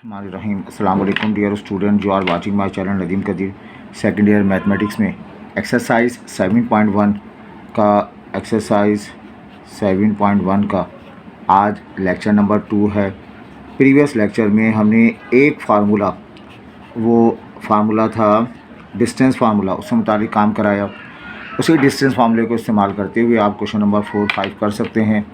रहीम अस्सलाम वालेकुम dear student जो are watching my channel Nadeem Qadeer second year mathematics में एक्सरसाइज 7.1 का एक्सरसाइज 7.1 का आज लेक्चर नंबर 2 है। प्रीवियस लेक्चर में हमने एक फार्मूला था डिस्टेंस फार्मूला, उससे मुतालिक काम कराया। उसी डिस्टेंस फार्मूले को इस्तेमाल करते हुए आप क्वेश्चन नंबर 4, 5 कर सकते हैं।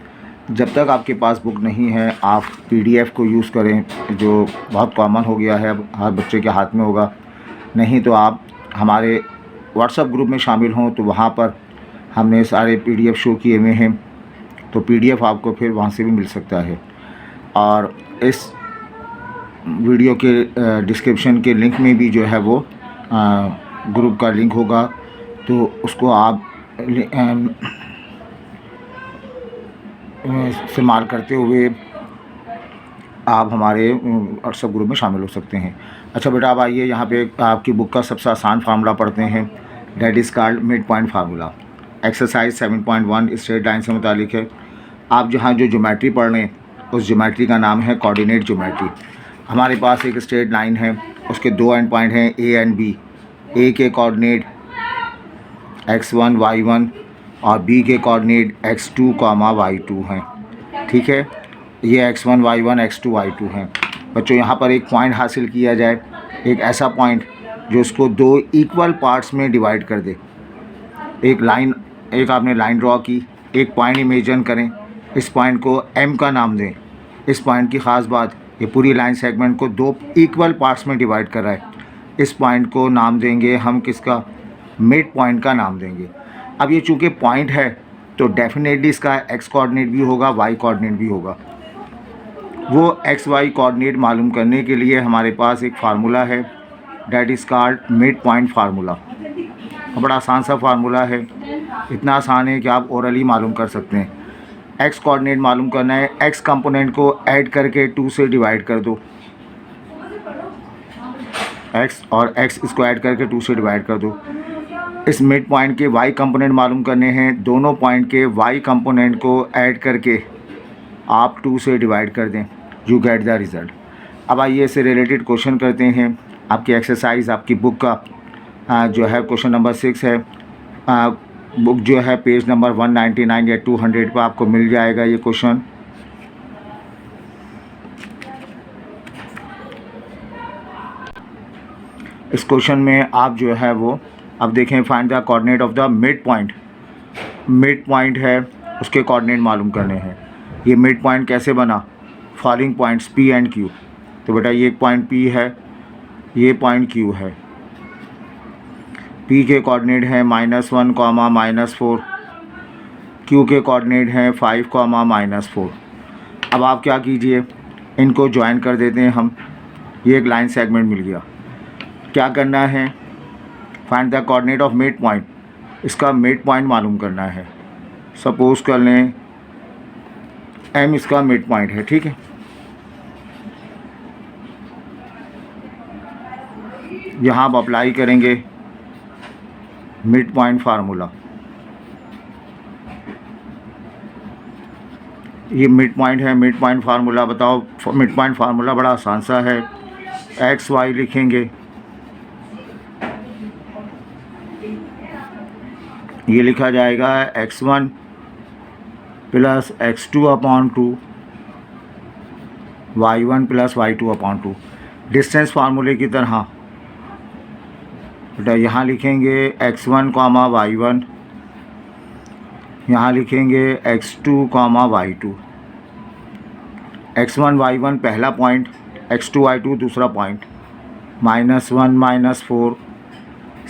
जब तक आपके पास बुक नहीं है आप पीडीएफ को यूज़ करें, जो बहुत कॉमन हो गया है, अब हर बच्चे के हाथ में होगा। नहीं तो आप हमारे व्हाट्सएप ग्रुप में शामिल हों तो वहाँ पर हमने सारे पीडीएफ शो किए हुए हैं, तो पीडीएफ आपको फिर वहाँ से भी मिल सकता है। और इस वीडियो के डिस्क्रिप्शन के लिंक में भी जो है वो ग्रुप का लिंक होगा, तो उसको आप इस्तेमाल करते हुए आप हमारे व्हाट्सएप ग्रुप में शामिल हो सकते हैं। अच्छा बेटा, अब आइए यहाँ पे आपकी बुक का सबसे आसान फार्मूला पढ़ते हैं, that is called mid point formula. Exercise 7.1 straight line से मुतालिक है। आप जहाँ जो ज्योमेट्री पढ़ रहे हैं उस ज्योमेट्री का नाम है कोऑर्डिनेट ज्योमेट्री। हमारे पास एक स्ट्रेट लाइन है, उसके दो एंड पॉइंट हैं ए एंड बी। ए के कोऑर्डिनेट x1 y1 और बी के कोऑर्डिनेट x2, y2 हैं। ठीक है, ये x1 y1 x2 y2 हैं। बच्चों यहाँ पर एक पॉइंट हासिल किया जाए, एक ऐसा पॉइंट जो इसको दो इक्वल पार्ट्स में डिवाइड कर दे। एक आपने लाइन ड्रॉ की, एक पॉइंट इमेजिन करें, इस पॉइंट को m का नाम दें। इस पॉइंट की ख़ास बात, ये पूरी लाइन सेगमेंट को दो इक्वल पार्ट्स में डिवाइड कर रहा है। इस पॉइंट को नाम देंगे हम किसका, मिड पॉइंट का नाम देंगे। अब ये चूँकि पॉइंट है तो डेफिनेटली इसका x कोऑर्डिनेट भी होगा, y कोऑर्डिनेट भी होगा। वो x y कोऑर्डिनेट मालूम करने के लिए हमारे पास एक फार्मूला है, that is called mid point formula. बड़ा आसान सा फार्मूला है, इतना आसान है कि आप ओरली मालूम कर सकते हैं। x कोऑर्डिनेट मालूम करना है, x कंपोनेंट को ऐड करके 2 से डिवाइड कर दो, x और x इसको ऐड करके 2 से डिवाइड कर दो। इस मिड पॉइंट के y कंपोनेंट मालूम करने हैं, दोनों पॉइंट के y कंपोनेंट को ऐड करके आप 2 से डिवाइड कर दें, यू गेट द रिज़ल्ट। अब आइए इससे रिलेटेड क्वेश्चन करते हैं। आपकी एक्सरसाइज आपकी बुक का जो है क्वेश्चन नंबर 6 है। बुक जो है पेज नंबर 199 या 200 पर आपको मिल जाएगा ये क्वेश्चन। इस क्वेश्चन में आप जो है वो अब देखें, find the coordinate of the mid point. Mid point है, उसके कोऑर्डिनेट मालूम करने हैं। ये मिड पॉइंट कैसे बना, following points P and Q। तो बेटा ये एक पॉइंट P है, ये पॉइंट Q है। P के कोऑर्डिनेट हैं -1, -4। Q के कोऑर्डिनेट हैं 5, -4। अब आप क्या कीजिए, इनको ज्वाइन कर देते हैं हम। ये एक लाइन सेगमेंट मिल गया। क्या करना है, find the coordinate of mid point. इसका मिड पॉइंट मालूम करना है। सपोज कर लें M इसका मिड पॉइंट है, ठीक है। यहाँ आप अप्लाई करेंगे मिड पॉइंट फार्मूला। ये मिड पॉइंट है, मिड पॉइंट फार्मूला बताओ। मिड पॉइंट फार्मूला बड़ा आसान सा है, एक्स वाई लिखेंगे। ये लिखा जाएगा x1 plus x2 upon 2, y1 plus y2 upon 2। Distance फार्मूले की तरह बेटा यहाँ लिखेंगे x1, y1, यहाँ लिखेंगे x2, y2। x1 y1 पहला पॉइंट, x2 y2 दूसरा पॉइंट, -1 -4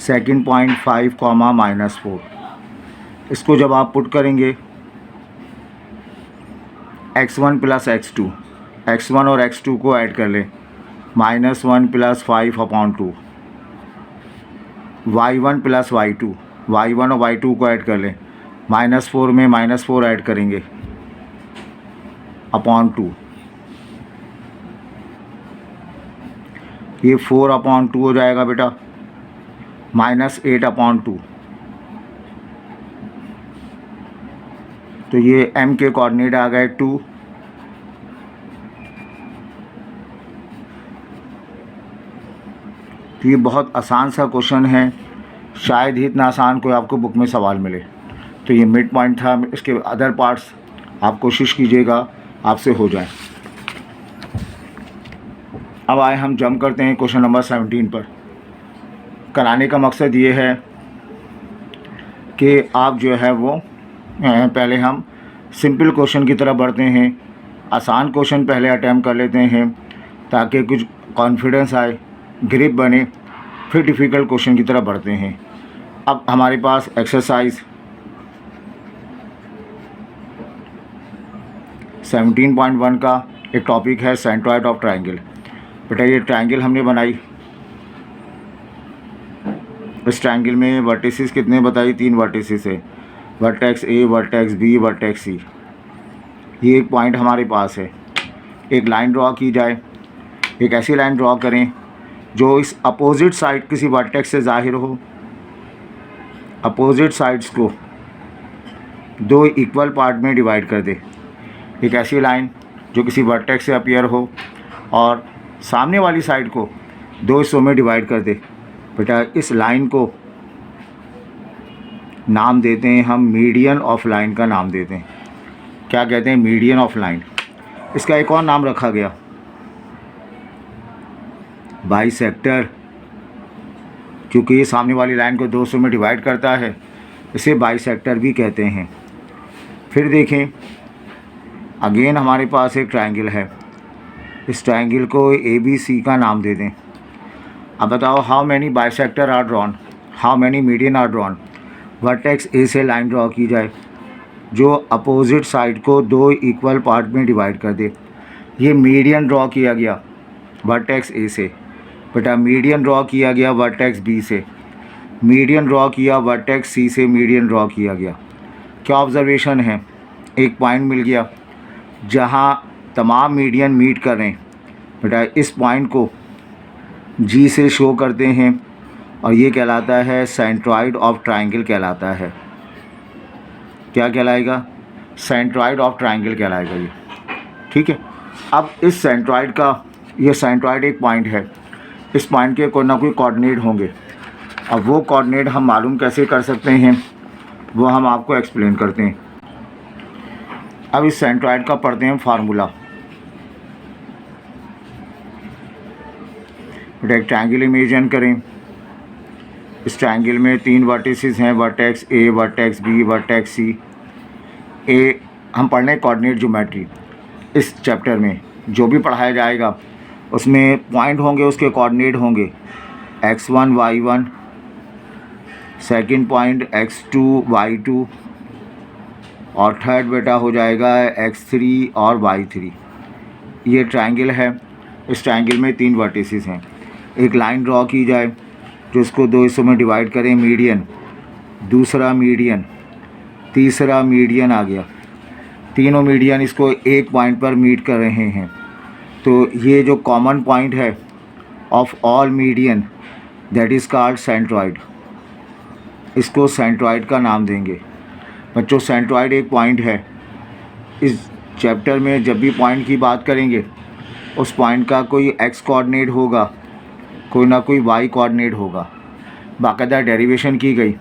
सेकंड पॉइंट 5, -4। इसको जब आप पुट करेंगे x1 प्लस x2, x1 और x2 को ऐड कर लें, -1 plus 5 upon 2, y1 plus y2, y1 और y2 को ऐड कर लें, -4 में -4 ऐड करेंगे अपॉन 2, ये 4 अपॉन 2 हो जाएगा बेटा, -8 अपॉन 2। तो ये M के कोऑर्डिनेट आ गए 2, तो ये बहुत आसान सा क्वेश्चन है, शायद ही इतना आसान कोई आपको बुक में सवाल मिले। तो ये मिड पॉइंट था। इसके अदर पार्ट्स आप कोशिश कीजिएगा आपसे हो जाए। अब आए हम जंप करते हैं क्वेश्चन नंबर 17 पर। कराने का मकसद ये है कि आप जो है वो पहले हम सिंपल क्वेश्चन की तरफ बढ़ते हैं, आसान क्वेश्चन पहले अटैम्प्ट कर लेते हैं ताकि कुछ कॉन्फिडेंस आए, ग्रिप बने, फिर डिफ़िकल्ट क्वेश्चन की तरफ बढ़ते हैं। अब हमारे पास एक्सरसाइज 17.1 का एक टॉपिक है सेंट्रॉइड ऑफ ट्रायंगल। बेटा ये ट्रायंगल हमने बनाई, इस ट्रायंगल में वर्टिसेस कितने बताई, 3 वर्टिसेस है, vertex A, vertex B, vertex C. ये एक पॉइंट हमारे पास है। एक लाइन ड्रॉ की जाए, एक ऐसी लाइन ड्रॉ करें जो इस अपोजिट साइड किसी वर्टेक्स से ज़ाहिर हो, अपोजिट साइड्स को 2 इक्वल पार्ट में डिवाइड कर दे। एक ऐसी लाइन जो किसी वर्टेक्स से अपीयर हो और सामने वाली साइड को 2 हिस्सों में डिवाइड कर दे। बेटा इस लाइन को नाम देते हैं हम मीडियन ऑफ लाइन का नाम देते हैं। क्या कहते हैं? Median of line. इसका एक और नाम रखा गया बाइसेक्टर, क्योंकि ये सामने वाली लाइन को 2 हिस्सों में डिवाइड करता है, इसे बाइसेक्टर भी कहते हैं। फिर देखें, अगेन हमारे पास एक ट्रायंगल है, इस ट्रायंगल को ABC का नाम दे दें। अब बताओ how many bisector are drawn, how many median are drawn. Vertex A से लाइन ड्रॉ की जाए जो अपोजिट साइड को 2 इक्वल पार्ट में डिवाइड कर दे। ये मीडियन ड्रॉ किया गया वर्टेक्स ए से। बेटा मीडियन ड्रॉ किया गया वर्टेक्स बी से, मीडियन ड्रॉ किया वर्टेक्स सी से, मीडियन ड्रॉ किया गया। क्या ऑब्जर्वेशन है? एक पॉइंट मिल गया जहाँ तमाम मीडियन मीट कर रहे हैं। बेटा इस पॉइंट को G से शो करते हैं और ये कहलाता है सेंट्रॉइड ऑफ ट्रायंगल कहलाता है। क्या कहलाएगा? सेंट्रॉइड ऑफ ट्रायंगल कहलाएगा ये। ठीक है। अब इस सेंट्रॉइड का, ये सेंट्रॉइड एक पॉइंट है, इस पॉइंट के कोई ना कोई कोऑर्डिनेट होंगे। अब वो कोऑर्डिनेट हम मालूम कैसे कर सकते हैं वो हम आपको एक्सप्लेन करते हैं। अब इस सेंट्रॉइड का पढ़ते हैं फार्मूला। एक ट्रायंगल इमेजिन करें, इस ट्रायंगल में 3 वर्टिसेस हैं, vertex A, vertex B, vertex C. ए हम पढ़ रहे हैं कोऑर्डिनेट ज्योमेट्री। इस चैप्टर में जो भी पढ़ाया जाएगा उसमें पॉइंट होंगे, उसके कोऑर्डिनेट होंगे x1 y1, second point x2 y2 और थर्ड बेटा हो जाएगा x3 और y3। ये ट्रायंगल है, इस ट्रायंगल में 3 वर्टिसेस हैं। एक लाइन ड्रॉ की जाए जो इसको 2 हिस्सों में डिवाइड करें, मीडियन, दूसरा मीडियन, तीसरा मीडियन आ गया। तीनों मीडियन इसको एक पॉइंट पर मीट कर रहे हैं। तो ये जो कॉमन पॉइंट है of all median that is called centroid, इसको सेंट्रॉइड का नाम देंगे। बच्चों सेंट्रॉइड एक पॉइंट है। इस चैप्टर में जब भी पॉइंट की बात करेंगे उस पॉइंट का कोई एक्स कोऑर्डिनेट होगा, कोई ना कोई वाई कोऑर्डिनेट होगा। बाकायदा डेरिवेशन की गई,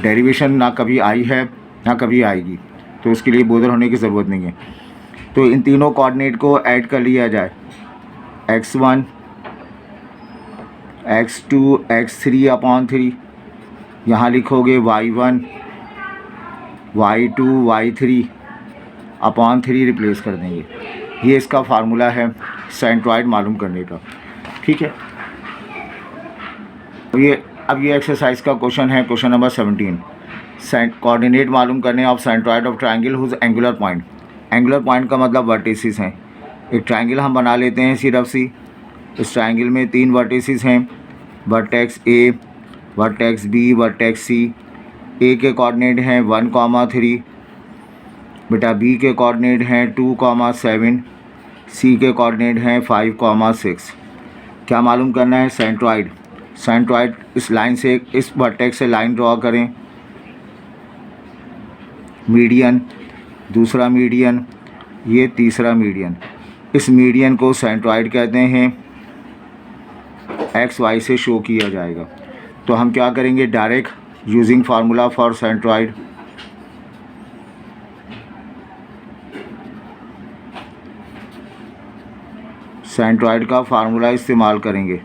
डेरिवेशन ना कभी आई है ना कभी आएगी, तो इसके लिए बोधर होने की ज़रूरत नहीं है। तो इन तीनों कोऑर्डिनेट को ऐड कर लिया जाए, x1 x2 x3 अपॉन 3। यहाँ लिखोगे y1 y2 y3 upon 3 replace कर देंगे। ये इसका फार्मूला है सेंट्रॉइड मालूम करने का। ठीक है। अब ये एक्सरसाइज का क्वेश्चन है, क्वेश्चन नंबर 17। कोऑर्डिनेट मालूम करने of centroid of triangle whose angular point. Angular point का मतलब वर्टिसेस हैं। एक ट्रायंगल हम बना लेते हैं सिर्फ सी। इस ट्रायंगल में 3 वर्टिसेस हैं, vertex A, vertex B, vertex C. A के कोऑर्डिनेट हैं 1,3, बेटा बी के कोऑर्डिनेट हैं 2,7, सी के कोऑर्डिनेट हैं 5,6। क्या मालूम करना है? सेंट्रॉइड। सेंट्रॉइड इस लाइन से, इस वर्टेक्स से लाइन ड्रॉ करें, मीडियन, दूसरा मीडियन, ये तीसरा मीडियन। इस मीडियन को सेंट्रॉइड कहते हैं। एक्स वाई से शो किया जाएगा। तो हम क्या करेंगे, direct using formula for centroid, centroid का फार्मूला इस्तेमाल करेंगे।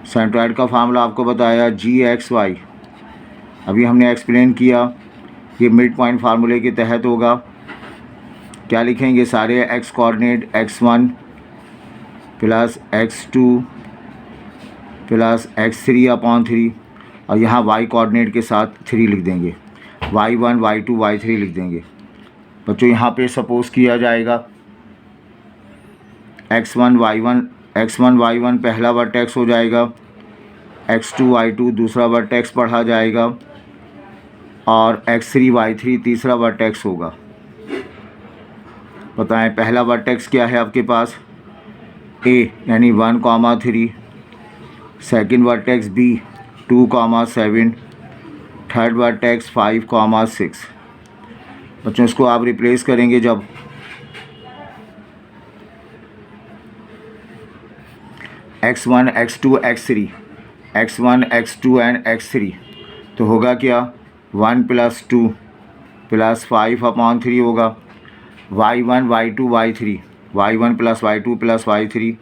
सेंट्रॉइड का फार्मूला आपको बताया जी एक्स वाई, अभी हमने एक्सप्लेन किया। ये मिड पॉइंट फार्मूले के तहत होगा। क्या लिखेंगे, सारे x coordinate x1 plus x2 plus x3 upon 3, और यहाँ y कोऑर्डिनेट के साथ 3 लिख देंगे, y1 y2 y3 लिख देंगे। बच्चों यहाँ पे सपोज किया जाएगा x1 y1 पहला वर्टेक्स हो जाएगा, x2 y2 दूसरा वर्टेक्स पढ़ा जाएगा, और x3 y3 तीसरा वर्टेक्स होगा। बताएं पहला वर्टेक्स क्या है आपके पास, a यानी 1,3, second vertex b 2,7, third vertex 5,6। बच्चों इसको आप रिप्लेस करेंगे जब x1 x2 x3 x1 x2 and x3, तो होगा क्या 1 + 2 + 5 अपॉन 3 होगा, y1 y2 y3 y1 + y2 + y3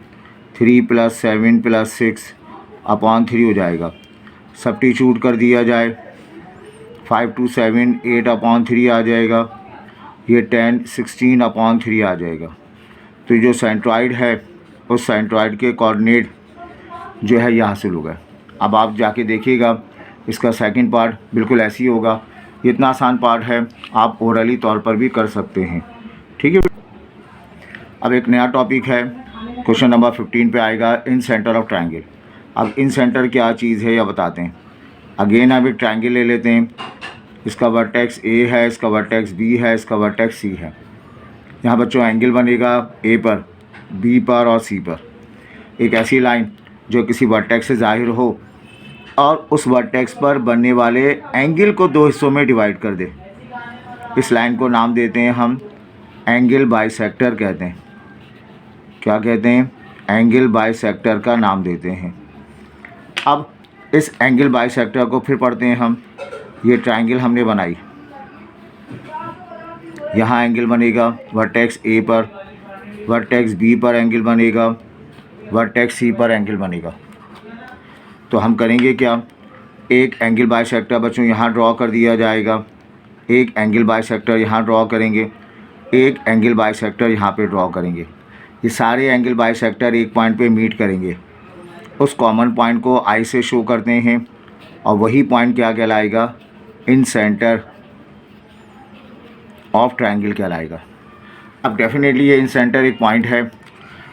3 + 7 + 6 upon 3 हो जाएगा। सब्स्टिट्यूट कर दिया जाए, 5 2 7 8 अपॉन 3 आ जाएगा, ये 10 16 अपॉन 3 आ जाएगा। तो जो सेंट्रॉइड है उस सेंट्रॉइड के कोऑर्डिनेट जो है यहाँ से लोग है। अब आप जाके देखिएगा इसका सेकंड पार्ट बिल्कुल ऐसे ही होगा। इतना आसान पार्ट है, आप ओरली तौर पर भी कर सकते हैं। ठीक है, अब एक नया टॉपिक है, क्वेश्चन नंबर 15 पे आएगा, इन सेंटर ऑफ ट्रायंगल। अब इन सेंटर क्या चीज़ है यह बताते हैं। अगेन आप एक ट्रायंगल ले लेते हैं, इसका वर्टेक्स ए है, इसका वर्टेक्स बी है, इसका वर्टेक्स सी है। यहाँ बच्चों एंगल बनेगा ए पर, बी पर और सी पर। एक ऐसी लाइन जो किसी वर्टेक्स से ज़ाहिर हो और उस वर्टेक्स पर बनने वाले एंगल को दो हिस्सों में डिवाइड कर दे। इस लाइन को नाम देते हैं हम एंगल बाइसेक्टर कहते हैं। क्या कहते हैं, एंगल बाइसेक्टर का नाम देते हैं। अब इस एंगल बाइसेक्टर को फिर पढ़ते हैं हम। ये ट्रायंगल हमने बनाई, यहाँ एंगल बनेगा वर्टेक्स ए पर, वर्टेक्स बी पर एंगल बनेगा, वर्टेक्स सी पर एंगल बनेगा। तो हम करेंगे क्या, एक एंगल बाइसेक्टर बच्चों यहाँ ड्रॉ कर दिया जाएगा, एक एंगल बाइसेक्टर यहाँ ड्रॉ करेंगे, एक एंगल बाइसेक्टर यहाँ पे ड्रॉ करेंगे। ये सारे एंगल बाइसेक्टर एक पॉइंट पे मीट करेंगे, उस कॉमन पॉइंट को आई से शो करते हैं, और वही पॉइंट क्या कहलाएगा, इन सेंटर ऑफ ट्रायंगल कहलाएगा। अब डेफिनेटली ये इन सेंटर एक पॉइंट है,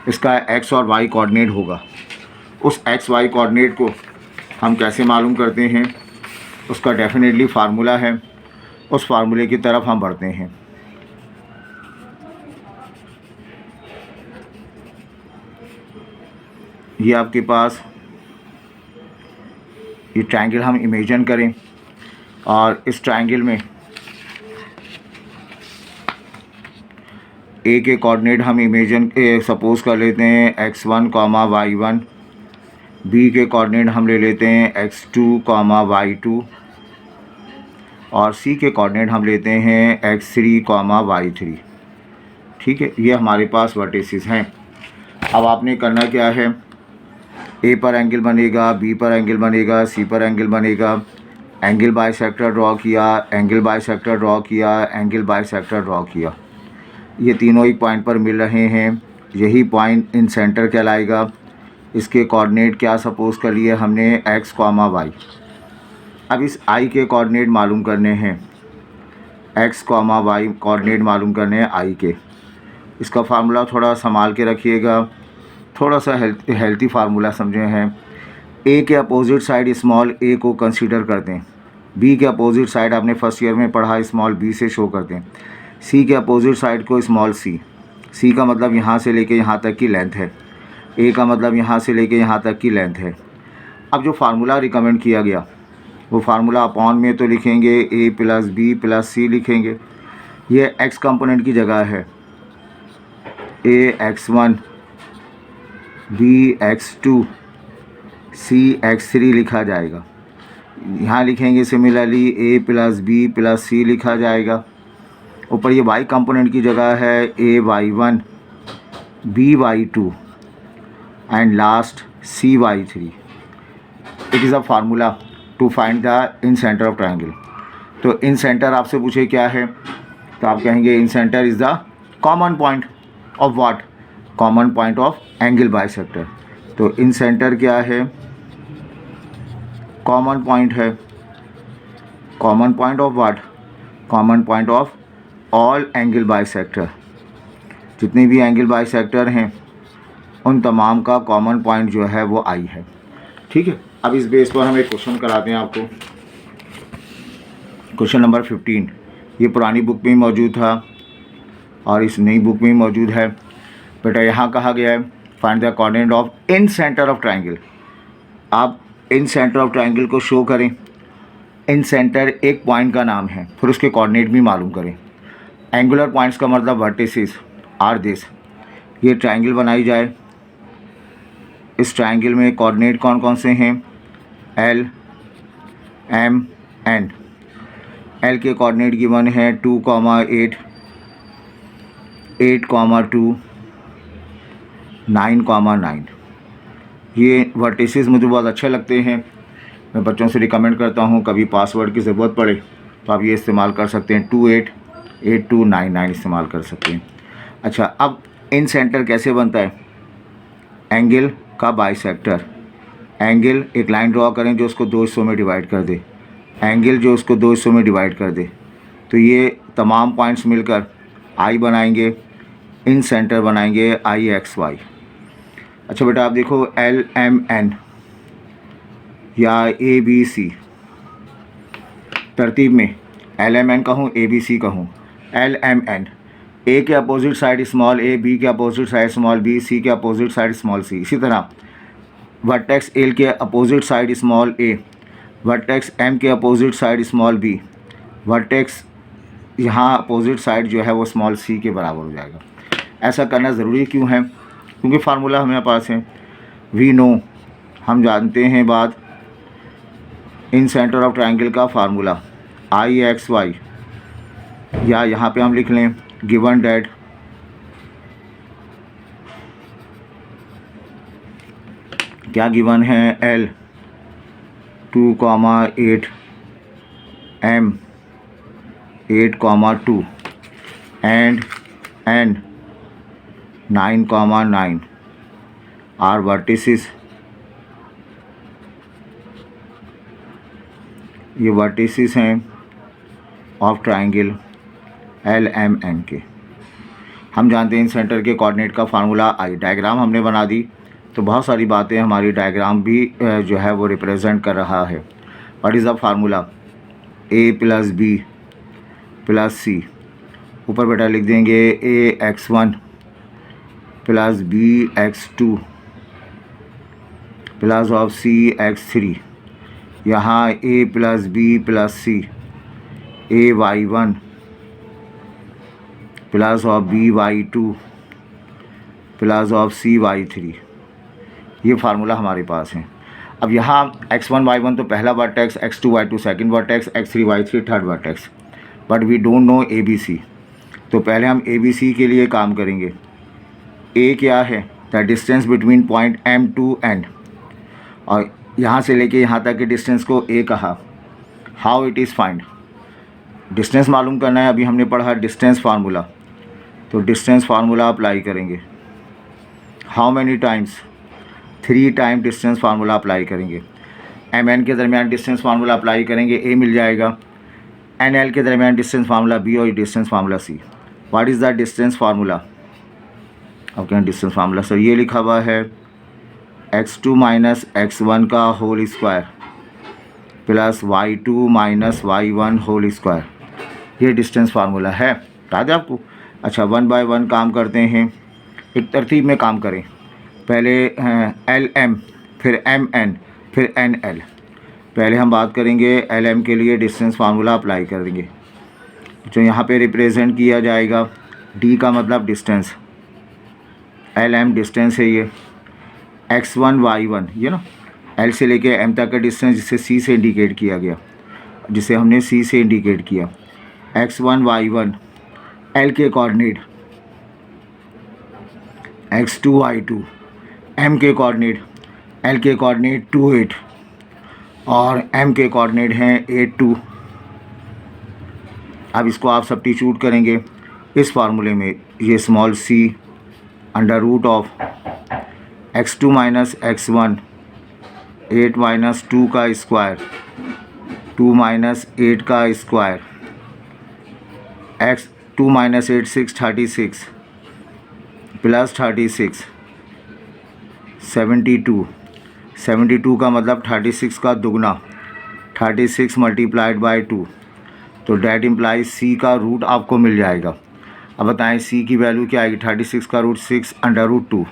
इसका एक्स और वाई कोऑर्डिनेट होगा। उस एक्स वाई कोऑर्डिनेट को हम कैसे मालूम करते हैं, उसका डेफिनेटली फार्मूला है, उस फार्मूले की तरफ हम बढ़ते हैं। ये आपके पास ये ट्रायंगल हम इमेजिन करें, और इस ट्रायंगल में ए के कोऑर्डिनेट हम इमेजिन सपोज कर लेते हैं x1, y1, बी के कोऑर्डिनेट हम ले लेते हैं x2, y2, और सी के कोऑर्डिनेट हम लेते हैं x3, y3। ठीक है, ये हमारे पास वर्टिसेस हैं। अब आपने करना क्या है, ए पर एंगल बनेगा, बी पर एंगल बनेगा, सी पर एंगल बनेगा, एंगल बाइसेक्टर ड्रॉ किया, एंगल बाइसेक्टर ड्रॉ किया, एंगल बाइसेक्टर ड्रॉ किया। ये तीनों एक पॉइंट पर मिल रहे हैं, यही पॉइंट इन सेंटर कहलाएगा। इसके कोऑर्डिनेट क्या सपोज कर लिए हमने, x, y। अब इस i के कोऑर्डिनेट मालूम करने हैं, x, y कोऑर्डिनेट मालूम करने हैं i के। इसका फार्मूला थोड़ा संभाल के रखिएगा, थोड़ा सा हेल्थी फार्मूला समझे हैं। a के अपोजिट साइड स्मॉल a को कंसीडर करते हैं, b के अपोजिट साइड आपने फर्स्ट ईयर में पढ़ा स्मॉल b से शो करते हैं, c के अपोजिट साइड को स्मॉल c का मतलब यहाँ से लेके यहाँ तक की लेंथ है, a का मतलब यहाँ से लेके यहाँ तक की लेंथ है। अब जो फार्मूला रिकमेंड किया गया वो फार्मूला अपॉन में तो लिखेंगे a + b + c लिखेंगे। ये x कंपोनेंट की जगह है, a x1 b x2 CX3 लिखा जाएगा। यहाँ लिखेंगे similarly A plus B plus C लिखा जाएगा। ऊपर ये y कंपोनेंट की जगह है AY1 BY2 and last CY3। It is a formula to find the incentre of triangle. तो इन सेंटर आपसे पूछे क्या है, तो आप कहेंगे incentre is the common point of what, common point of angle bisector. तो इन सेंटर क्या है, कॉमन पॉइंट है, common point of what, common point of all angle bisector. जितने भी एंगल बाइसेक्टर हैं उन तमाम का कॉमन पॉइंट जो है वो आई है। ठीक है, अब इस बेस पर हम एक क्वेश्चन कराते हैं आपको। क्वेश्चन नंबर 15 ये पुरानी बुक में मौजूद था और इस नई बुक में मौजूद है। बेटा यहाँ कहा गया है find the coordinate of in centre of triangle. आप इन सेंटर ऑफ ट्रायंगल को शो करें। इन सेंटर एक पॉइंट का नाम है, फिर उसके कोऑर्डिनेट भी मालूम करें। एंगुलर पॉइंट्स का मतलब वर्टिसेस आर दिस। ये ट्रायंगल बनाई जाए, इस ट्रायंगल में कोऑर्डिनेट कौन कौन से हैं, L, M, N। L के कोऑर्डिनेट गिवन है 2,8, 8,2, 9,9। ये वर्टिसेस मुझे बहुत अच्छे लगते हैं। मैं बच्चों से रिकमेंड करता हूँ कभी पासवर्ड की ज़रूरत पड़े तो आप ये इस्तेमाल कर सकते हैं, 288299 इस्तेमाल कर सकते हैं। अच्छा, अब इन सेंटर कैसे बनता है, एंगल का बाइसेक्टर। एंगल एक लाइन ड्रॉ करें जो उसको 2 हिस्सों में डिवाइड कर दे, एंगल जो उसको 2 हिस्सों में डिवाइड कर दे, तो ये तमाम पॉइंट्स मिलकर आई बनाएंगे, इन सेंटर बनाएंगे IXY। अच्छा बेटा आप देखो LMN या ABC तरतीब में LMN कहूँ ABC कहूँ, LMN A के opposite side small a, B के opposite side small b, C के अपोजिट साइड स्मॉल c। इसी तरह वर्टेक्स L के opposite side small a, vertex M के opposite side small b, vertex यहाँ अपोजिट साइड जो है वो स्मॉल c के बराबर हो जाएगा। ऐसा करना ज़रूरी क्यों है, क्योंकि फार्मूला हमारे पास है, वी नो, हम जानते हैं बात इन सेंटर ऑफ ट्रायंगल का फार्मूला IXY, या यहाँ पे हम लिख लें गिवन डेट क्या गिवन है, L 2,8, M 8,2 and N 9,9 are vertices. ये वर्टिसेस हैं ऑफ ट्रायंगल LMN के। हम जानते हैं इन सेंटर के कोऑर्डिनेट का फार्मूला आई। डायग्राम हमने बना दी तो बहुत सारी बातें हमारी डायग्राम भी जो है वो रिप्रेजेंट कर रहा है। What is the formula, A plus B plus C। ऊपर बेटा लिख देंगे AX1 plus BX2 plus of CX3। यहाँ A plus B plus C AY1 plus of BY2 plus of CY3। ये फार्मूला हमारे पास है। अब यहाँ X1 Y1 तो पहला vertex, X2 Y2 second vertex, X3 Y3 third vertex, but we don't know ABC। तो पहले हम ABC के लिए काम करेंगे। A क्या है, the distance between point M to N, और यहाँ से लेके यहाँ तक के डिस्टेंस को A कहा। How it is find, distance मालूम करना है। अभी हमने पढ़ा डिस्टेंस फार्मूला, तो डिस्टेंस फार्मूला अप्लाई करेंगे। How many times, 3 time distance formula apply करेंगे। MN के दरमियान डिस्टेंस फार्मूला अप्लाई करेंगे, A मिल जाएगा। NL के दरमियान डिस्टेंस फार्मूला B और distance formula C। What is the distance formula, अब क्या डिस्टेंस फार्मूला सर ये लिखा हुआ है x2 माइनस x1 का whole square plus y2 minus y1 whole square. ये डिस्टेंस फार्मूला है, याद है आपको। अच्छा 1 बाय 1 काम करते हैं, एक तरतीब में काम करें। पहले LM, फिर MN, फिर NL। पहले हम बात करेंगे LM के लिए डिस्टेंस फार्मूला अप्लाई करेंगे, जो यहाँ पे रिप्रेजेंट किया जाएगा। D का मतलब डिस्टेंस, LM डिस्टेंस है ये, X1 Y1 ये ना, एल से लेके एम तक का डिस्टेंस जिसे सी से इंडिकेट किया गया, जिसे हमने सी से इंडिकेट किया। x1 y1 एल के कोऑर्डिनेट, x2 y2 एम के कोऑर्डिनेट, एल के कोऑर्डिनेट 2 8 और एम के कोऑर्डिनेट हैं 8 2। अब इसको आप सब्स्टिट्यूट करेंगे इस फार्मूले में, ये small C under root of x2 minus x1 8 minus 2 का स्क्वायर 2 माइनस 8 का स्क्वायर x 2 माइनस 8 6 36 प्लस 36 72 का मतलब 36 का दुगना 36 मल्टीप्लाइड बाई 2, तो डैट इम्प्लाइज सी का रूट आपको मिल जाएगा। अब बताएं सी की वैल्यू क्या आएगी, 36 का रूट 6 अंडर रूट 2,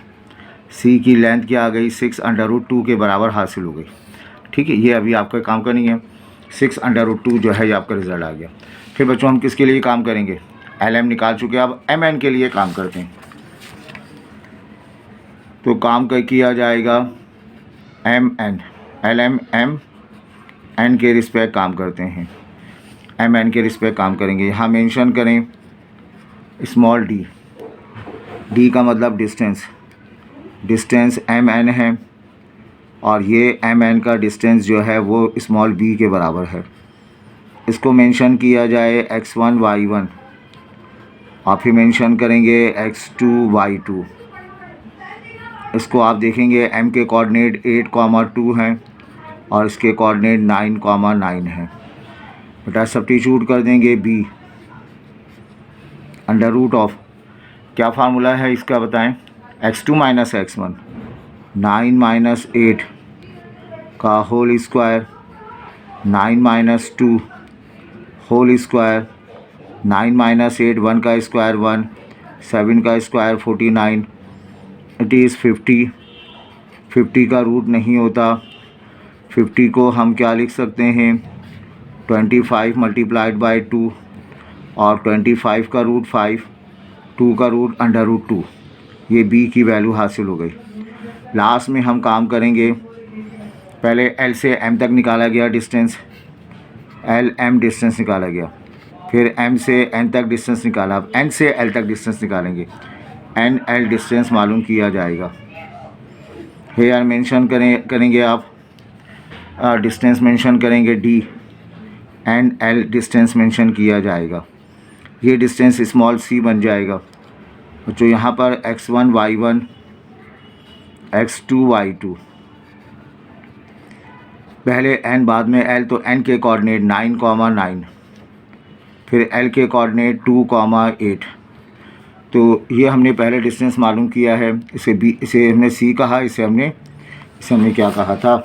सी की लेंथ क्या आ गई 6 अंडर रूट 2 के बराबर हासिल हो गई। ठीक है, ये अभी आपका काम करनी है, 6 अंडर रूट 2 जो है ये आपका रिजल्ट आ गया। फिर बच्चों हम किसके लिए काम करेंगे, एल एम निकाल चुके हैं, अब एम एन के लिए काम करते हैं। तो काम किया जाएगा M N, L M M N के रिस्पेक्ट काम करते हैं, एम एन के रिस्पेक्ट काम करेंगे। यहाँ मेंशन करें स्मॉल डी, डी का मतलब डिस्टेंस एम एन है और ये एम एन का डिस्टेंस जो है वो स्मॉल बी के बराबर है। इसको मेंशन किया जाए x1 y1 और फिर मेंशन करेंगे x2 y2। इसको आप देखेंगे m के कोऑर्डिनेट 8,2 हैं और इसके कोऑर्डिनेट 9,9 हैं। बेटा सब्स्टिट्यूट कर देंगे b अंडर रूट ऑफ, क्या फार्मूला है इसका बताएं, x2 माइनस x1 9 माइनस 8 का whole square 9 minus 2 whole square 9 minus 8 1 का स्क्वायर 1 7 का स्क्वायर 49 इट इज़ 50 का रूट नहीं होता, 50 को हम क्या लिख सकते हैं 25 मल्टीप्लाइड बाई 2 और 25 का रूट 5 2 का रूट अंडर रूट 2, ये b की वैल्यू हासिल हो गई। लास्ट में हम काम करेंगे, पहले l से m तक निकाला गया डिस्टेंस, l m डिस्टेंस निकाला गया, फिर m से n तक डिस्टेंस निकाला, अब n से l तक डिस्टेंस निकालेंगे, n l डिस्टेंस मालूम किया जाएगा। हेयर मेंशन करेंगे आप डिस्टेंस मेंशन करेंगे d, n l distance mention किया जाएगा, ये डिस्टेंस स्मॉल c बन जाएगा। जो यहाँ पर x1 y1 x2 y2 पहले n बाद में l, तो n के कोऑर्डिनेट 9,9 फिर l के कोऑर्डिनेट 2,8, तो ये हमने पहले डिस्टेंस मालूम किया है। इसे हमने c कहा, इसे हमने क्या कहा था,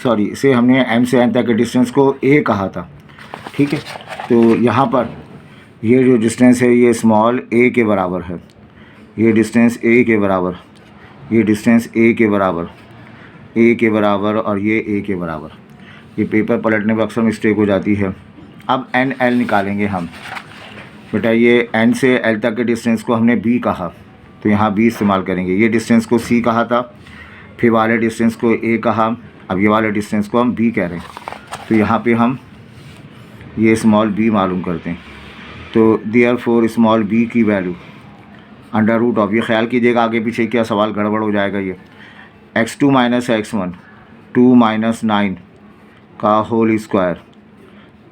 सॉरी इसे हमने m से n तक के डिस्टेंस को a कहा था। ठीक है, तो यहाँ पर ये जो डिस्टेंस है ये स्मॉल a के बराबर है, ये डिस्टेंस a के बराबर, ये डिस्टेंस a के बराबर, a के बराबर और ये a के बराबर। ये पेपर पलटने में अक्सर मिस्टेक हो जाती है। अब n l निकालेंगे हम। बेटा ये n से l तक के डिस्टेंस को हमने b कहा, तो यहाँ b इस्तेमाल करेंगे। ये डिस्टेंस को c कहा था, फिर वाले डिस्टेंस को a कहा, अब ये वाले डिस्टेंस को हम b कह रहे हैं, तो यहाँ पे हम ये स्मॉल b मालूम करते हैं। तो देयरफॉर स्मॉल b की वैल्यू अंडर रूट ऑफ, ये ख्याल कीजिएगा आगे पीछे क्या सवाल गड़बड़ हो जाएगा, ये x2 माइनस x1 2 माइनस 9 का होल स्क्वायर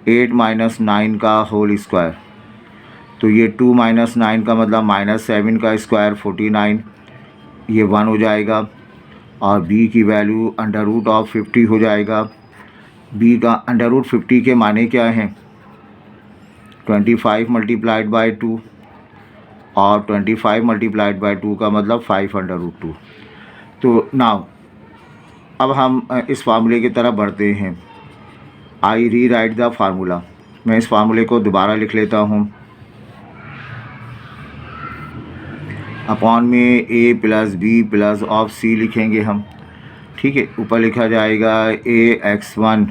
8 माइनस 9 का होल स्क्वायर, तो ये 2 माइनस 9 का मतलब माइनस 7 का स्क्वायर 49, ये 1 हो जाएगा और b की वैल्यू अंडर रूट ऑफ 50 हो जाएगा। b का अंडर रूट 50 के माने क्या हैं 25 मल्टीप्लाइड बाई 2 और 25 मल्टीप्लाइड बाई 2 का मतलब 5 अंडर रूट 2। तो नाउ अब हम इस फार्मूले की तरफ बढ़ते हैं। आई री राइट द फार्मूला, मैं इस फार्मूले को दोबारा लिख लेता हूँ। अपॉन में a plus B plus of c लिखेंगे हम। ठीक है, ऊपर लिखा जाएगा ax1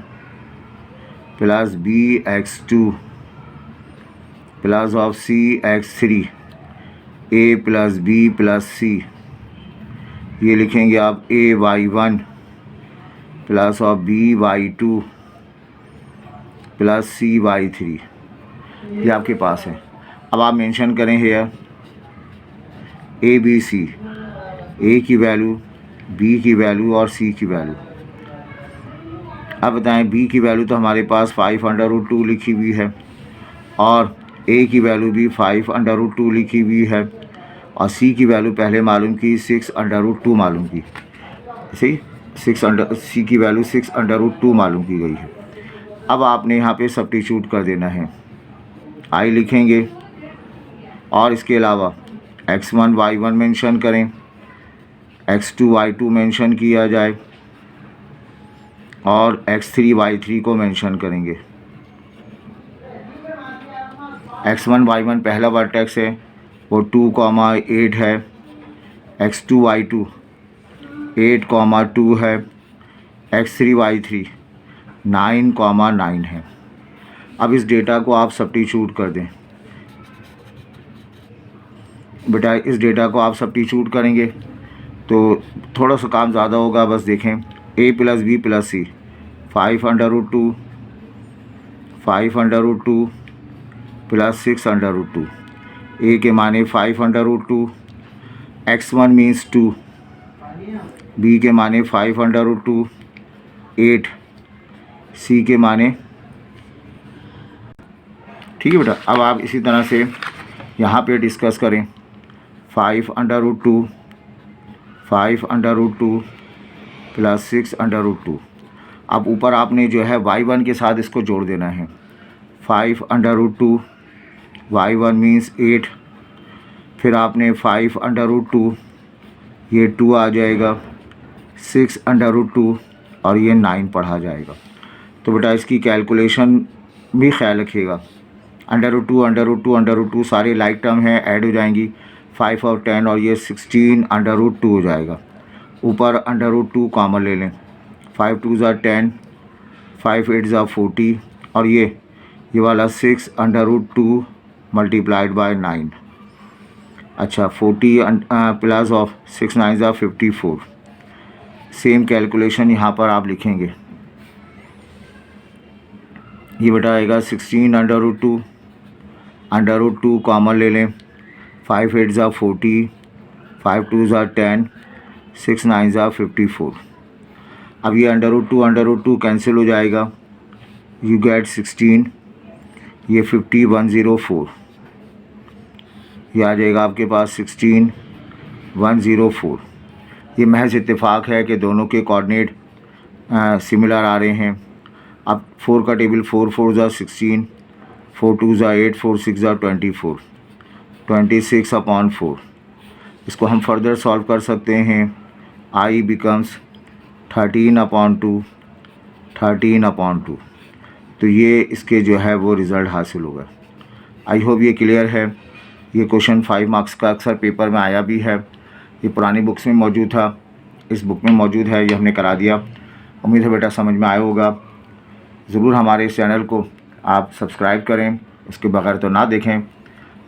plus bx2 plus of cx3 a plus b plus c, ये लिखेंगे आप ay1 plus of by2 plus c/3, ये आपके पास है। अब आप मेंशन करें हेयर ABC, A की वैल्यू, B की वैल्यू और C की वैल्यू। अब बताएं B की वैल्यू तो हमारे पास 5√2 लिखी हुई है और A की वैल्यू भी 5√2 लिखी हुई है और C की वैल्यू पहले मालूम की 6√2 मालूम की, सही। C की वैल्यू 6√2 मालूम की गई है। अब आपने यहाँ पे सब्स्टिट्यूट कर देना है, I लिखेंगे और इसके अलावा x1 y1 मेंशन करें, x2 y2 मेंशन किया जाए और x3 y3 को मेंशन करेंगे। x1 y1 पहला वर्टेक्स है वो 2,8 है, x2 y2 8,2 है, x3 y3 9,9 है। अब इस डेटा को आप सब्स्टिट्यूट कर दें। बेटा इस डेटा को आप सब्स्टिट्यूट करेंगे तो थोड़ा सा काम ज़्यादा होगा, बस देखें a plus b plus c 5√2 plus 6√2, a के माने 5√2, x1 मीन्स 2, b के माने 5√2 8, c के माने, ठीक है बेटा। अब आप इसी तरह से यहाँ पे डिस्कस करें 5√2 प्लस 6√2। अब ऊपर आपने जो है y1 के साथ इसको जोड़ देना है। 5√2 y1 मीन्स 8, फिर आपने 5√2 ये 2 आ जाएगा, 6√2 और ये 9 पढ़ा जाएगा। तो बेटा इसकी कैलकुलेशन भी ख्याल रखिएगा। √2 सारे लाइक टर्म हैं, ऐड हो जाएंगी 5 और 10 और ये 16√2 हो जाएगा। ऊपर √2 कॉमन ले लें, 5 2 ज़ा 10, 5 8 ज़ा 40 और ये वाला 6√2 मल्टीप्लाइड बाय 9। अच्छा 40 प्लस ऑफ 6 9 ज़ा 54। सेम कैलकुलेशन यहाँ पर आप लिखेंगे, ये बेटा आएगा 16√2 कॉमन ले लें, 5 8 ज़ा 40, 5 2 ज़ा 10, 6 9 ज़ा 54। अब ये √2 कैंसिल हो जाएगा, यू गेट 16, ये 50 104, ये आ जाएगा आपके पास 16 104। ये महज इत्तेफाक है कि दोनों के कोऑर्डिनेट सिमिलर आ रहे हैं। अब 4 का टेबल 4 4 ज़ा 16, 4 2 ज़ा 8, 4 6 ज़ा 24, 26/4। इसको हम फर्दर सॉल्व कर सकते हैं। I becomes 13/2। तो ये इसके जो है वो रिज़ल्ट हासिल होगा। आई होप ये क्लियर है। ये क्वेश्चन 5 मार्क्स का अक्सर पेपर में आया भी है, ये पुरानी बुक्स में मौजूद था, इस बुक में मौजूद है, ये हमने करा दिया। उम्मीद है बेटा समझ में आया होगा। ज़रूर हमारे इस चैनल को आप सब्सक्राइब करें, इसके बगैर तो ना देखें,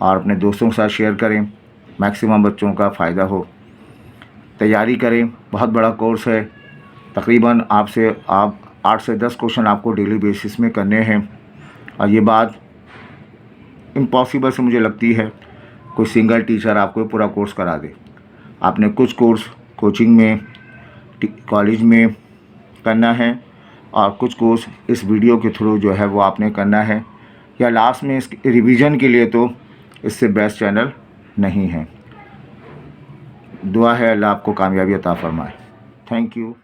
और अपने दोस्तों के साथ शेयर करें, मैक्सिमम बच्चों का फ़ायदा हो। तैयारी करें, बहुत बड़ा कोर्स है, तकरीबन आप 8 से 10 क्वेश्चन आपको डेली बेसिस में करने हैं। और ये बात इम्पॉसिबल से मुझे लगती है कोई सिंगल टीचर आपको पूरा कोर्स करा दे। आपने कुछ कोर्स कोचिंग में कॉलेज में करना है और कुछ कोर्स इस वीडियो के थ्रू जो है वो आपने करना है, या लास्ट में इस रिवीजन के लिए तो इससे बेस्ट चैनल नहीं है। दुआ है अल्लाह आपको कामयाबी अता फरमाए। Thank you.